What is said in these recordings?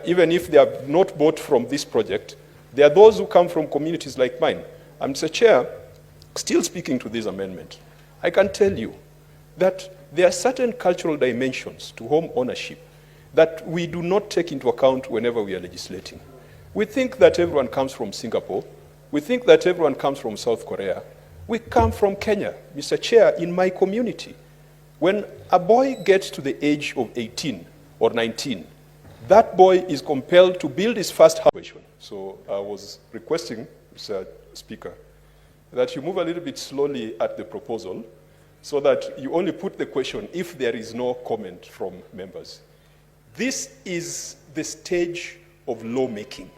even if they have not bought from this project, there are those who come from communities like mine. And Mr. Chair, still speaking to this amendment, I can tell you that there are certain cultural dimensions to home ownership that we do not take into account whenever we are legislating. We think that everyone comes from Singapore. We think that everyone comes from South Korea. We come from Kenya. Mr. Chair, in my community, when a boy gets to the age of 18 or 19, that boy is compelled to build his first house. So I was requesting, Mr. Speaker, that you move a little bit slowly at the proposal so that you only put the question if there is no comment from members. This is the stage of lawmaking,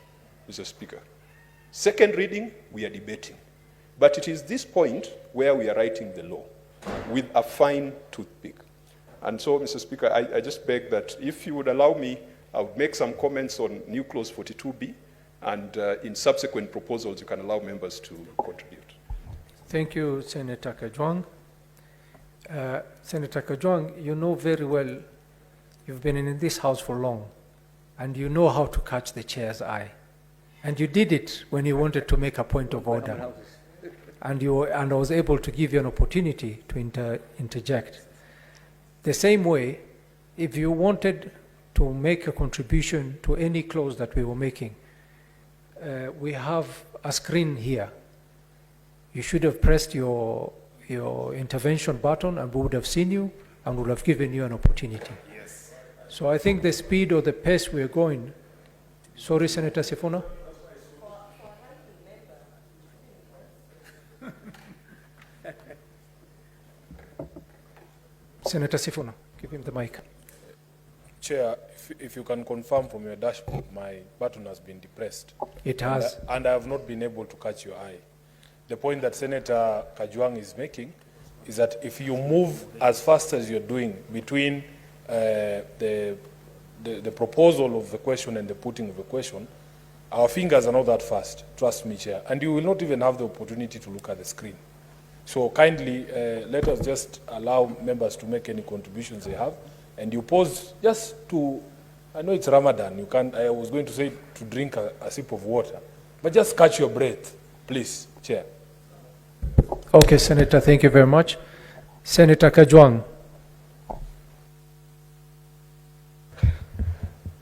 Mr. Speaker. Second reading, we are debating. But it is this point where we are writing the law with a fine toothpick. And so, Mr. Speaker, I just beg that if you would allow me, I would make some comments on new clause 42B, and in subsequent proposals, you can allow members to contribute. Thank you, Senator Kajwang. Senator Kajwang, you know very well, you've been in this house for long, and you know how to catch the chair's eye. And you did it when you wanted to make a point of order. And I was able to give you an opportunity to interject. The same way, if you wanted to make a contribution to any clause that we were making, we have a screen here. You should have pressed your intervention button and we would have seen you and would have given you an opportunity. Yes. So I think the speed or the pace we're going. Sorry, Senator Sifuna. Senator Sifuna, give him the mic. Chair, if you can confirm from your dashboard, my button has been depressed. It has. And I have not been able to catch your eye. The point that Senator Kajwang is making is that if you move as fast as you're doing between the proposal of the question and the putting of the question, our fingers are not that fast, trust me, Chair. And you will not even have the opportunity to look at the screen. So kindly, let us just allow members to make any contributions they have. And you pause just to, I know it's Ramadan, you can't, I was going to say to drink a sip of water, but just catch your breath, please, Chair. Okay, Senator, thank you very much. Senator Kajwang.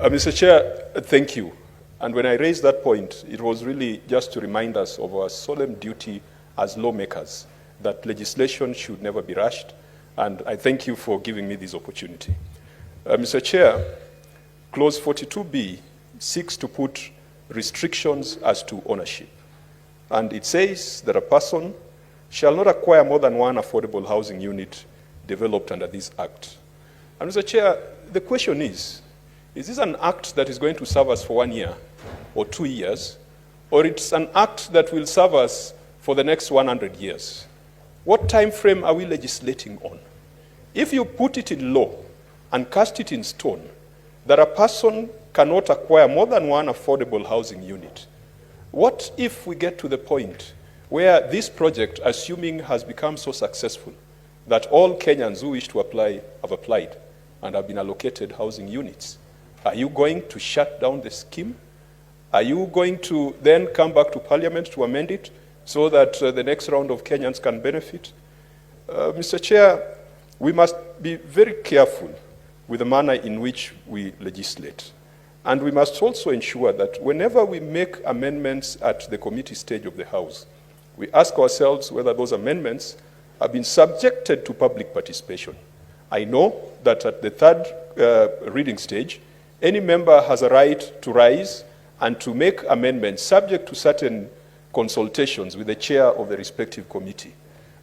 Mr. Chair, thank you. And when I raised that point, it was really just to remind us of our solemn duty as lawmakers that legislation should never be rushed, and I thank you for giving me this opportunity. Mr. Chair, clause 42B seeks to put restrictions as to ownership, and it says that a person shall not acquire more than one affordable housing unit developed under this act. And Mr. Chair, the question is this an act that is going to serve us for 1 year or 2 years, or it's an act that will serve us for the next 100 years? What time frame are we legislating on? If you put it in law and cast it in stone that a person cannot acquire more than one affordable housing unit, what if we get to the point where this project, assuming has become so successful that all Kenyans who wish to apply have applied and have been allocated housing units? Are you going to shut down the scheme? Are you going to then come back to Parliament to amend it so that the next round of Kenyans can benefit? Mr. Chair, we must be very careful with the manner in which we legislate. And we must also ensure that whenever we make amendments at the committee stage of the House, we ask ourselves whether those amendments have been subjected to public participation. I know that at the third reading stage, any member has a right to rise and to make amendments subject to certain consultations with the chair of the respective committee.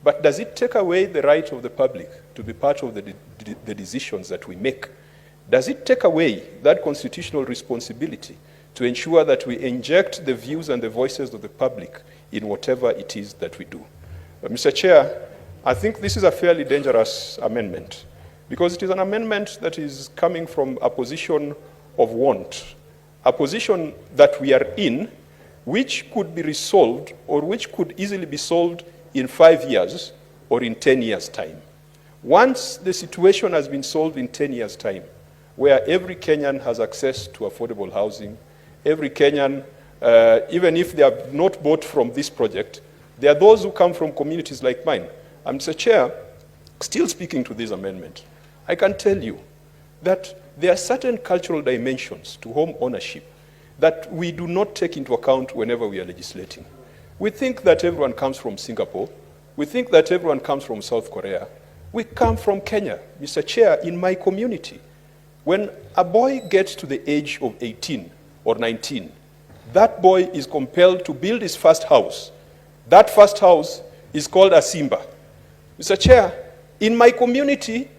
But does it take away the right of the public to be part of the decisions that we make? Does it take away that constitutional responsibility to ensure that we inject the views and the voices of the public in whatever it is that we do? Mr. Chair, I think this is a fairly dangerous amendment because it is an amendment that is coming from a position of want, a position that we are in, which could be resolved or which could easily be solved in 5 years or in 10 years' time. Once the situation has been solved in 10 years' time, where every Kenyan has access to affordable housing. Every Kenyan, even if they have not bought from this project, there are those who come from communities like mine. And Mr. Chair, still speaking to this amendment, I can tell you that there are certain cultural dimensions to home ownership that we do not take into account whenever we are legislating. We think that everyone comes from Singapore. We think that everyone comes from South Korea. We come from Kenya. Mr. Chair, in my community, when a boy gets to the age of 18 or 19, that boy is compelled to build his first house. That first house is called a Simba. Mr. Chair, in my community,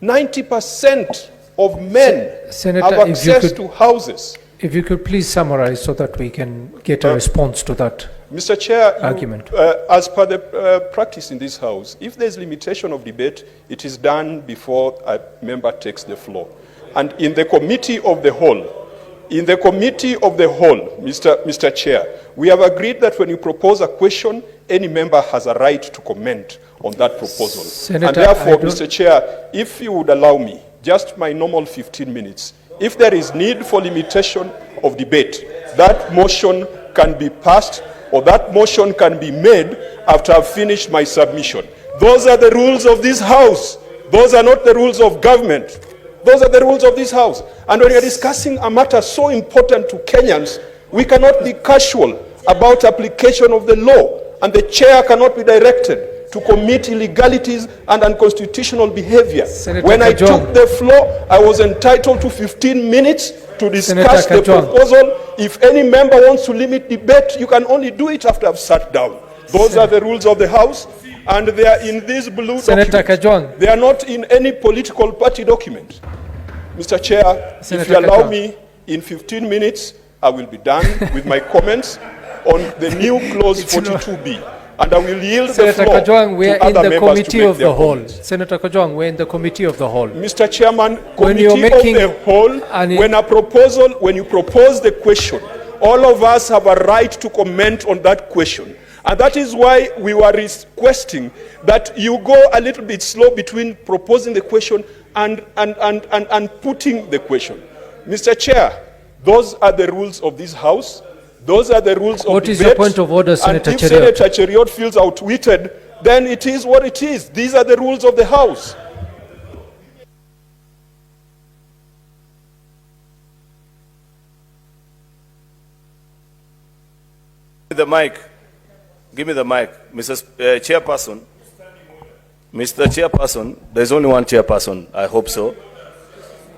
90% of men Senator, have access to houses. If you could please summarize so that we can get a response to that. Mr. Chair, argument. As per the practice in this House, if there's limitation of debate, it is done before a member takes the floor. And in the committee of the whole, Mr. Chair, we have agreed that when you propose a question, any member has a right to comment on that proposal. Senator, and therefore, Mr. Chair, if you would allow me, just my normal 15 minutes, if there is need for limitation of debate, that motion can be passed or that motion can be made after I've finished my submission. Those are the rules of this House. Those are not the rules of government. Those are the rules of this House. And when we are discussing a matter so important to Kenyans, we cannot be casual about application of the law, and the chair cannot be directed to commit illegalities and unconstitutional behavior. Senator When I Kajwang. took the floor, I was entitled to 15 minutes to discuss the proposal. If any member wants to limit debate, you can only do it after I've sat down. Those are the rules of the House, and they are in this blue Senator document. Kajwang. They are not in any political party document. Mr. Chair, Senator if you allow Kajwang. me, in 15 minutes, I will be done with my comments on the new clause 42B. And I will yield Senator the floor Kajwang, we to are in other the members committee to make of the their whole. comments. Senator Kajwang, we're in the committee of the whole. Mr. Chairman, When you're committee making of the whole, when you propose the question, all of us have a right to comment on that question. And that is why we were requesting that you go a little bit slow between proposing the question and putting the question. Mr. Chair, those are the rules of this House. Those are the rules of debate. What is your point of order, Senator And if Cheriot? Senator Cheriot feels outwitted, then it is what it is. These are the rules of the House. The mic. Give me the mic. Mr. Chairperson. Mr. Chairperson, there's only one chairperson. I hope so.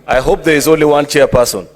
I hope there is only one chairperson.